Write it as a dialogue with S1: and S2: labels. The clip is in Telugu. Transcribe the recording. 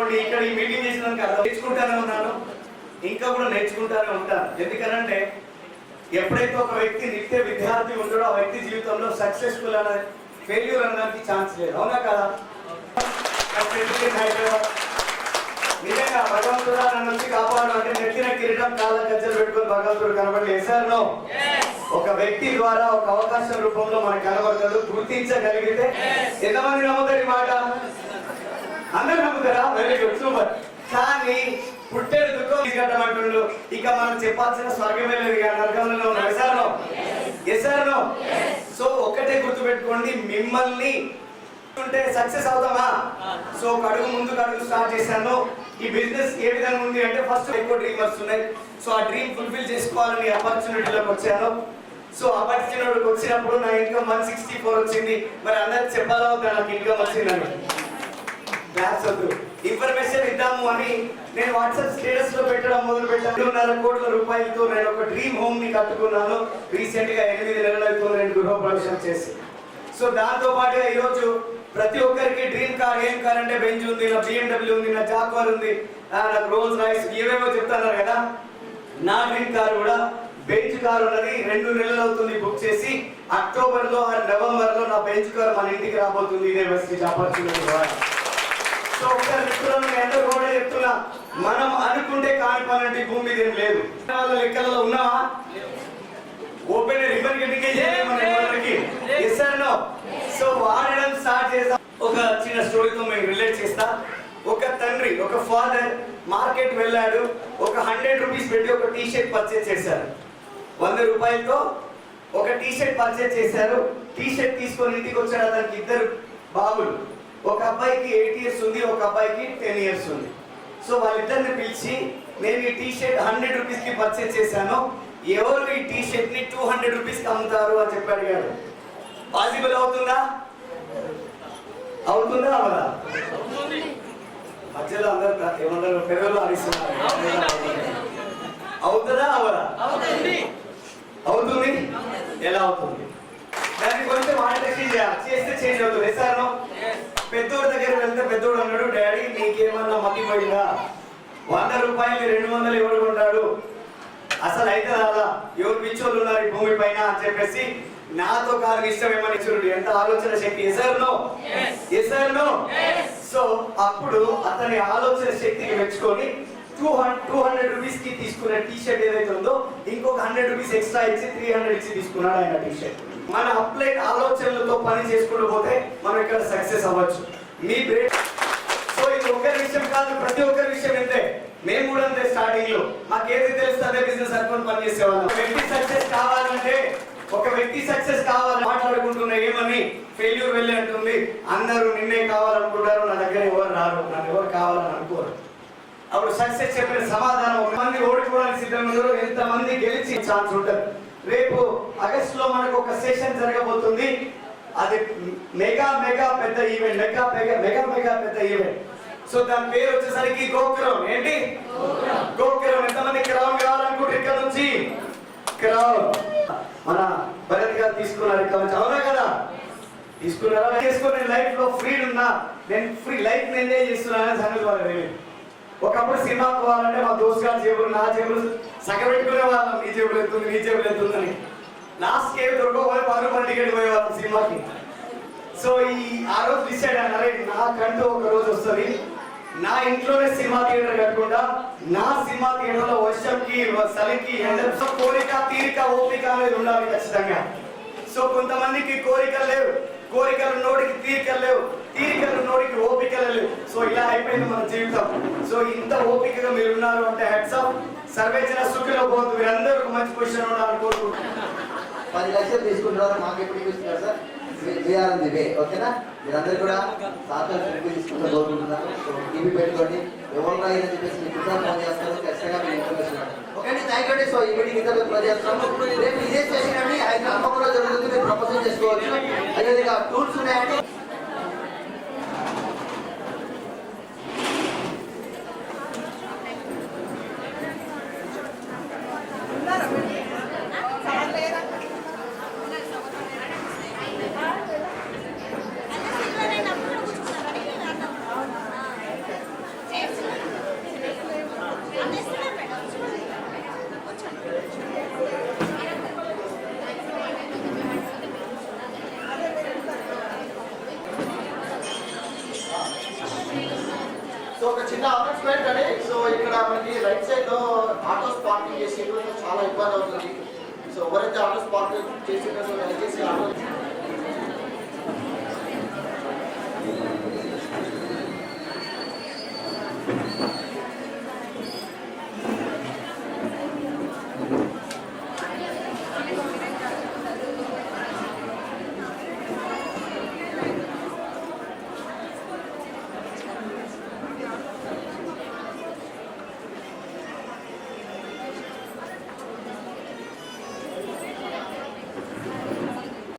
S1: ఇక్కడ ఈ మీటింగ్ చేసినందుకు అర్థం నేర్చుకుంటానే ఉన్నాను, ఇంకా కూడా నేర్చుకుంటానే ఉంటాను. ఎందుకనంటే ఎప్పుడైతే ఒక వ్యక్తి నిత్య విద్యార్థి ఉంటాడో ఆ వ్యక్తి జీవితంలో సక్సెస్ఫుల్ అనే ఫెయిల్యూర్ అనడానికి ఛాన్స్ లేదు. అవునా కదా? నిజంగా భగవంతుడా నన్ను వచ్చి కాపాడు అంటే నెత్తిన కిరీటం కాళ్ళ గజ్జలు పెట్టుకుని భగవంతుడు కనబడి వేశారు. ఒక వ్యక్తి ద్వారా ఒక అవకాశం రూపంలో మనకు కనబడతాడు. గుర్తించగలిగితే ఎంతమంది నమ్ముతారు ఈ మాట? అందరు నమ్ముతారా? Very good, super. కానీ పుట్టేడు దుఃఖం తీసుకట్టమంటుండు. ఇక మనం చెప్పాల్సిన స్వర్గమే లేదు, నరకంలో ఉన్నాం. ఎసారో సో ఒక్కటే గుర్తు పెట్టుకోండి, మిమ్మల్ని ఉంటే సక్సెస్ అవుతామా? సో ఒక అడుగు ముందుకు అడుగు స్టార్ట్ చేశాను. ఈ బిజినెస్ ఏ విధంగా ఉంది అంటే ఫస్ట్ ఎక్కువ డ్రీమర్స్ ఉన్నాయి. సో ఆ డ్రీమ్ ఫుల్ఫిల్ చేసుకోవాలని ఆపర్చునిటీలోకి వచ్చాను. సో ఆపర్చునిటీకి వచ్చినప్పుడు నా ఇన్కమ్ 164 వచ్చింది. మరి అందరికి చెప్పాలా నాకు ఇన్కమ్ వచ్చిందని? క్లాస్ వద్దు, ఇన్ఫర్మేషన్ ఇద్దాము అని నేను వాట్సాప్ స్టేటస్ లో పెట్టడం మొదలు పెట్టాను. 2.5 కోట్ల రూపాయలతో నేను ఒక డ్రీమ్ హోమ్ ని కట్టుకున్నాను. రీసెంట్ గా 8 నెలలతో నేను గృహప్రవేశం చేసి. సో దాంతో పాటుగా ఈరోజు ప్రతి ఒక్కరికి డ్రీమ్ కార్. ఏం కార్ అంటే బెంజ్ ఉంది, నా BMW ఉంది, నా జాక్వార్ ఉంది, నాకు రోల్స్ రాయిస్ ఏవేవో చెప్తున్నారు కదా. నా డ్రీమ్ కార్ కూడా బెంజ్ కార్ ఉన్నది. 2 నెలలు అవుతుంది బుక్ చేసి. అక్టోబర్ లో నవంబర్ లో నా బెంజ్ కార్ మన ఇంటికి రాబోతుంది. ఇదే బెస్ట్ ఆపర్చునిటీ. సో ఒకసారి మిత్రులను ఎంతో కూడా చెప్తున్నా, మనం అనుకుంటే కాని పని భూమి మీద ఏం లేదు. వాళ్ళ లెక్కలలో ఉన్నావా? ఓపెన్ రిబన్ కటింగ్ సో వాడడం స్టార్ట్ చేస్తా. ఒక చిన్న స్టోరీతో మేము రిలేట్ చేస్తా. ఒక తండ్రి, ఒక ఫాదర్ మార్కెట్ వెళ్ళాడు. ఒక 100 రూపీస్ పెట్టి ఒక టీ షర్ట్ పర్చేస్ చేశారు. 100 రూపాయలతో ఒక టీ షర్ట్ పర్చేస్ చేశారు. టీ షర్ట్ తీసుకొని ఇంటికి వచ్చాడు. అతనికి 2 బాబులు. ఒక అబ్బాయికి 8 ఇయర్స్ ఉంది, ఒక అబ్బాయికి 10 ఇయర్స్ ఉంది. సో వాళ్ళిద్దరిని పిలిచి, నేను ఈ టీ షర్ట్ 100 రూపీస్ కి పర్చేస్ చేశాను, ఎవరు ఈ టీ షర్ట్ ని 200 రూపీస్ కి అమ్ముతారు అని చెప్పి అడిగాడు. పాసిబుల్ అవుతుందా? అవుతుందా అవదా? మధ్యలో అందరు ఏమన్నారు, పెదవులు అడిస్తున్నారు. అవుతుందా అవదా? అవుతుంది. ఎలా అవుతుంది? దాన్ని కొంచెం మానిటైజేషన్ చేయాలి. చేస్తే చేంజ్ అవుతుంది. సార్ పెద్దోడి దగ్గర వెళ్తే పెద్దోడు అన్నాడు, డాడీ నీకేమన్నా మతిపోయిందా? 100 రూపాయలు 200 ఎవరు కొంటాడు? అసలు అయితే రాదా? ఎవరు పిచ్చోళ్ళు ఉన్నారు ఈ భూమి పైన అని చెప్పేసి నాతో కాదు ఇష్టం ఏమని చూడండి. ఎంత ఆలోచన శక్తి! Yes no. సో అప్పుడు అతని ఆలోచన శక్తికి మెచ్చుకొని 200 రూపీస్ కి తీసుకున్న టీ షర్ట్ ఏదైతే ఉందో ఇంకొక 100 రూపీస్ ఎక్స్ట్రా ఇచ్చి 300 ఇచ్చి తీసుకున్నాడు ఆయన టీ షర్ట్. మన అప్లైట్ ఆలోచనలతో పని చేసుకుంటూ పోతే మనం ఇక్కడ సక్సెస్ అవ్వచ్చు. మీ బ్రెయిన్. సో ఇది ఒకరి విషయం కాదు, ప్రతి ఒక్కరి విషయం ఎంతే. మేము కూడా అంతే. స్టార్టింగ్ లో మాకు ఏది తెలిస్తే అదే బిజినెస్ అనుకుని పని చేసేవాళ్ళం. ఒక వ్యక్తి సక్సెస్ కావాలని మాట్లాడుకుంటున్నా. ఏమని ఫెయిల్యూర్ వెళ్ళి అంటుంది, అందరూ నిన్నే కావాలనుకుంటారు, నా దగ్గర ఎవరు రారు, నన్ను ఎవరు కావాలని అనుకోరు. అప్పుడు సక్సెస్ చెప్పిన సమాధానం, 1 మంది ఓడిపోవడానికి సిద్ధంగా ఉన్నారు, ఎంతమంది గెలిచి ఛాన్స్ ఉంటుంది. రేపు ఆగస్టులో మనకు ఒక సెషన్ జరగబోతుంది. అది మెగా పెద్ద ఈవెంట్. మెగా పెద్ద ఈవెంట్. సో దాని పేరు వచ్చేసరికి గోకురం. ఏంటి? గోకురం. ఎంతమంది క్రౌన్ కావాలనుకుంటే ఇక్కడ నుంచి క్రౌన్ మన భరత్ గారు తీసుకున్నారు ఇక్కడ నుంచి. అవునా కదా? తీసుకున్నారా? చేసుకుని లైఫ్ లో ఫ్రీడ్ ఉన్నా, నేను ఫ్రీ లైఫ్ ఎంజాయ్ చేస్తున్నానని సంగతి వాళ్ళు. ఒకప్పుడు సినిమా పోవాలంటే మా దోస్తు గారి జేబులు, నా జేబులు సగబెట్టుకునే వాళ్ళం. నీ జేబులు ఎత్తుంది, నీ జేబులు ఎత్తుందని. లాస్ట్ ఏమి దొరకకపోయి 10 రూపాయలు టికెట్ పోయేవాళ్ళం సినిమాకి. సో ఆ రోజు డిసైడ్ అన్నారే, నాకంటూ ఒక రోజు వస్తుంది, నా ఇంట్లోనే సినిమా థియేటర్ కట్టుకుంటా. నా సినిమా థియేటర్ లో వర్షంకి చలికి కోరిక తీరిక ఓపిక అనేది ఉండాలి ఖచ్చితంగా. సో కొంతమందికి కోరికలు లేవు, కోరికలు నోడికి తీరికలు లేవు, తీరికలు నోడికి ఓపికలు లేవు. సో ఇలా అయిపోయింది మన జీవితం. సో ఇంత ఓపికగా మీరు ఉన్నారు అంటే హెడ్స్ ఆఫ్. సర్వేజన సుఖిలో పోతు. మీరందరూ ఒక మంచి పొజిషన్ ఉండాలని కోరుకుంటున్నాను.
S2: 10 లక్షలు తీసుకుంటున్నారు. మాకు ఎప్పుడు ఇస్తున్నారు సార్? ఓకేనా? మీరందరూ కూడా సార్లు తీసుకుంటూ కోరుకుంటున్నారు. సో టీవీ పెట్టుకోండి. ఎవరు రాయని చెప్పేసి మీకు ఫోన్ చేస్తారు. ఖచ్చితంగా మీరు ఇన్ఫర్మేషన్. ఓకే అండి, థ్యాంక్ యూ అండి. సో ఈ మీటింగ్ ఇంతలో క్లోజ్ చేస్తున్నాము. రేపు ఇదే సెషన్ అండి ఆయన అమ్మకంలో జరుగుతుంది. మీరు ప్రపోజల్ చేసుకోవచ్చు. అదేవిధంగా టూల్స్ ఉన్నాయండి.
S3: ఒక చిన్న అనౌన్స్మెంట్ అండి. సో ఇక్కడ మనకి రైట్ సైడ్ లో ఆటోస్ పార్కింగ్ చేసి చాలా ఇబ్బంది అవుతుంది. సో ఎవరైతే ఆటోస్ పార్కింగ్ చేసిందో సో దయచేసి ఆటో